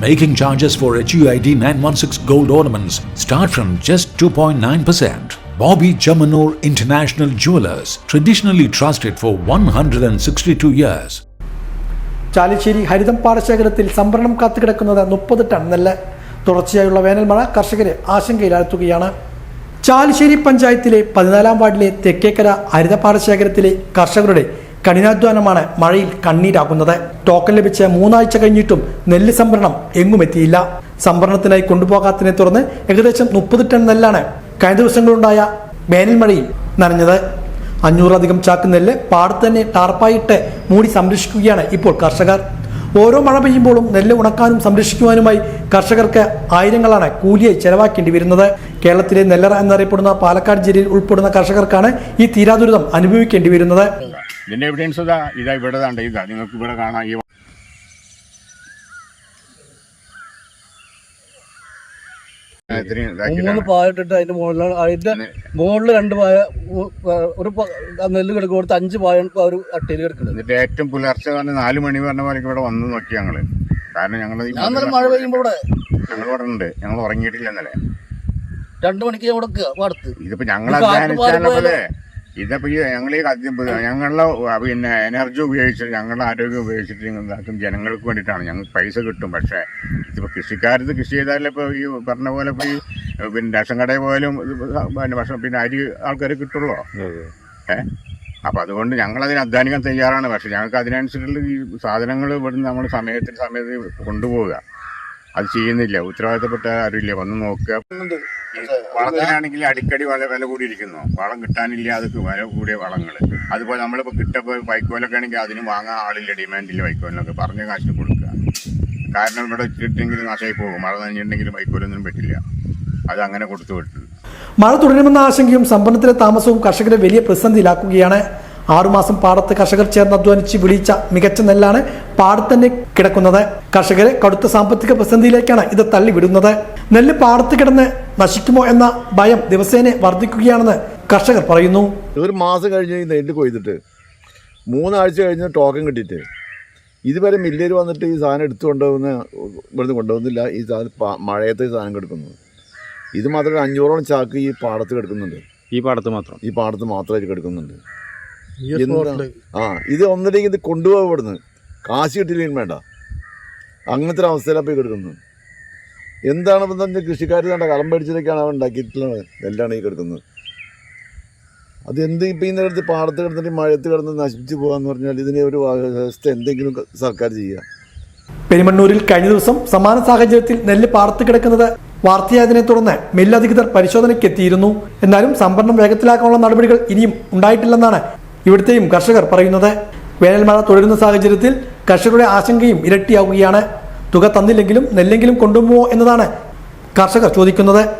Making charges for HUID 916 gold ornaments start from just 2.9%. Bobby Jamanur International Jewelers, traditionally trusted for 162 years. Chalissery ഹരിതം പാടശേഖരത്തിൽ സംഭരണം കാത്തുകിടക്കുന്നത് 30 ton നെല്ല്. തുടർച്ചയായുള്ള വേനൽമഴ കർഷകരെ ആശങ്കയിലാഴ്ത്തുകയാണ്. ചാലിശ്ശേരി പഞ്ചായത്തിലെ 14-ാം വാർഡിലെ തെക്കേക്കര ഹരിത പാടശേഖരത്തിലെ കർഷകരുടെ കഠിനാധ്വാനമാണ് മഴയിൽ കണ്ണീരാകുന്നത്. ടോക്കൺ ലഭിച്ച് 3 ആഴ്ച കഴിഞ്ഞിട്ടും നെല്ല് സംഭരണം എങ്ങുമെത്തിയില്ല. സംഭരണത്തിനായി കൊണ്ടുപോകാത്തതിനെ തുടർന്ന് ഏകദേശം 30 ടൺ നെല്ലാണ് കഴിഞ്ഞ ദിവസങ്ങളുണ്ടായ വേനൽമഴയിൽ നനഞ്ഞത്. 500-ലധികം ചാക്ക് നെല്ല് പാടത്ത് തന്നെ ടാർപ്പായിട്ട് മൂടി സംരക്ഷിക്കുകയാണ് ഇപ്പോൾ കർഷകർ. ഓരോ മഴ പെയ്യുമ്പോഴും നെല്ല് ഉണക്കാനും സംരക്ഷിക്കുവാനുമായി കർഷകർക്ക് ആയിരങ്ങളാണ് കൂലിയായി ചെലവാക്കേണ്ടി വരുന്നത്. കേരളത്തിലെ നെല്ലറ എന്നറിയപ്പെടുന്ന പാലക്കാട് ജില്ലയിൽ ഉൾപ്പെടുന്ന കർഷകർക്കാണ് ഈ തീരാദുരിതം അനുഭവിക്കേണ്ടി വരുന്നത്. ഇതിന്റെ എവിഡൻസ് ഇതാ ഇവിടെ നിങ്ങൾക്ക് ഇവിടെ കാണാം. ഈ മൂന്ന് പായിട്ടിട്ട് അതിന്റെ മുകളിലാണ്, അതിന്റെ മുകളിൽ 2 പായ, ഒരു നെല്ല് കിടക്കുന്നിടത്ത് 5 പായ ഒരു അട്ടയിൽ കിടക്കുന്നത്. എന്നിട്ട് ഏറ്റവും പുലർച്ചെ 4 മണി പറഞ്ഞ പോലെ ഇവിടെ വന്ന് നോക്കി ഞങ്ങള്. കാരണം ഞങ്ങൾ മഴ പെയ്യുമ്പോ ഞങ്ങൾ ഇവിടെ ഉണ്ട്, ഞങ്ങൾ ഉറങ്ങിയിട്ടില്ല ഇന്നലെ. 2 മണിക്ക് കൊടുക്കുക പാടത്ത്. ഇതിപ്പോ ഞങ്ങൾ അധ്വാനിച്ചാലേ ഇതിപ്പോ ഞങ്ങളുടെ എനർജി ഉപയോഗിച്ചിട്ട്, ഞങ്ങളുടെ ആരോഗ്യം ഉപയോഗിച്ചിട്ട് ജനങ്ങൾക്ക് വേണ്ടിയിട്ടാണ്. ഞങ്ങൾക്ക് പൈസ കിട്ടും. പക്ഷേ ഇതിപ്പോ കൃഷിക്കാരത്ത് കൃഷി ചെയ്താലേ ഇപ്പൊ ഈ പറഞ്ഞ പോലെ ഇപ്പൊ ഈ റേഷൻ കടയിൽ പോയാലും പിന്നെ അരി ആൾക്കാർ കിട്ടുള്ളൂ. അപ്പൊ അതുകൊണ്ട് ഞങ്ങളതിന് അധ്വാനിക്കാൻ തയ്യാറാണ്. പക്ഷെ ഞങ്ങൾക്ക് അതിനനുസരിച്ചുള്ള ഈ സാധനങ്ങൾ ഇവിടുന്ന് നമ്മൾ സമയത്ത് കൊണ്ടുപോവുക അത് ചെയ്യുന്നില്ല. ഉത്തരവാദിത്തപ്പെട്ട ആരുമില്ല, വന്ന് നോക്കുക. വളത്തിനാണെങ്കിൽ അടിക്കടി വില കൂടിയിരിക്കുന്നു. വളം കിട്ടാനില്ല, അത് വില കൂടിയ വളങ്ങൾ. അതുപോലെ നമ്മളിപ്പോൾ കിട്ടപ്പോൾ വൈക്കോലൊക്കെ ആണെങ്കിൽ അതിന് വാങ്ങാൻ ആളില്ല, ഡിമാൻഡില്ല. വൈക്കോലിനൊക്കെ പറഞ്ഞ കാശിന് കൊടുക്കുക. കാരണം ഇവിടെ ഇട്ടിട്ടെങ്കിലും നാശമായി പോകും. മഴ നനഞ്ഞിട്ടുണ്ടെങ്കിലും വൈക്കോലൊന്നും പറ്റില്ല. അത് അങ്ങനെ കൊടുത്തു വിട്ടു. മഴ തുടരുമെന്ന ആശങ്കയും സംഭരണത്തിലെ താമസവും കർഷകരെ വലിയ പ്രതിസന്ധിയിലാക്കുകയാണ്. 6 മാസം പാടത്ത് കർഷകർ ചേർന്ന് അധ്വാനിച്ച് വിളിച്ച മികച്ച നെല്ലാണ് പാടത്ത് തന്നെ കിടക്കുന്നത്. കർഷകരെ കടുത്ത സാമ്പത്തിക പ്രതിസന്ധിയിലേക്കാണ് ഇത് തള്ളിവിടുന്നത്. നെല്ല് പാടത്ത് കിടന്ന് നശിക്കുമോ എന്ന ഭയം ദിവസേന വർദ്ധിക്കുകയാണെന്ന് കർഷകർ പറയുന്നു. 1 മാസം കഴിഞ്ഞ് നെല്ല് കൊയ്തിട്ട് 3 ആഴ്ച കഴിഞ്ഞ് ടോക്കൺ കിട്ടിയിട്ട് ഇതുവരെ മില്ലേര് വന്നിട്ട് ഈ സാധനം ഇവിടുന്ന് കൊണ്ടുപോകുന്നില്ല. ഈ സാധനം മഴയത്തെ ഈ സാധനം കിടക്കുന്നു. ഇത് മാത്രമല്ല 500ഓളം ചാക്ക് ഈ പാടത്ത് കിടക്കുന്നുണ്ട്. ഈ പാടത്ത് മാത്രമായിട്ട് കിടക്കുന്നുണ്ട്. ഇത് ഒന്നില്ലെങ്കിൽ ഇത് കൊണ്ടുപോകും, ഇവിടുന്ന് കാശ് കിട്ടിയില്ലെങ്കിൽ വേണ്ട, അങ്ങനത്തെ ഒരു അവസ്ഥയിലാണ് പോയി കിടക്കുന്നത്. എന്താണ് ഇപ്പം തന്നെ കൃഷിക്കാർ കണ്ട കളം പഠിച്ചതൊക്കെയാണ് അവൻ ഉണ്ടാക്കിയിട്ടുള്ള നെല്ലാണ് ഈ കിടക്കുന്നത്. അത് ഇപ്പം ഈ നേരത്തെ പാടത്ത് കിടന്നിട്ട് മഴയത്ത് കിടന്ന് നശിപ്പിച്ച് പോകാന്ന് പറഞ്ഞാൽ ഇതിനെ ഒരു വ്യവസ്ഥ എന്തെങ്കിലും സർക്കാർ ചെയ്യുക. പെരുമണ്ണൂരിൽ കഴിഞ്ഞ ദിവസം സമാന സാഹചര്യത്തിൽ നെല്ല് പാടത്ത് കിടക്കുന്നത് വാർത്തയായതിനെ തുടർന്ന് മില്ലധികൃതർ പരിശോധനയ്ക്ക് എത്തിയിരുന്നു. എന്നാലും സംഭരണം വേഗത്തിലാക്കാനുള്ള നടപടികൾ ഇനിയും ഉണ്ടായിട്ടില്ലെന്നാണ് ഇവിടുത്തെയും കർഷകർ പറയുന്നത്. വേനൽമഴ തുടരുന്ന സാഹചര്യത്തിൽ കർഷകരുടെ ആശങ്കയും ഇരട്ടിയാവുകയാണ്. തുക തന്നില്ലെങ്കിലും നെല്ലെങ്കിലും കൊണ്ടുപോകുമോ എന്നതാണ് കർഷകർ ചോദിക്കുന്നത്.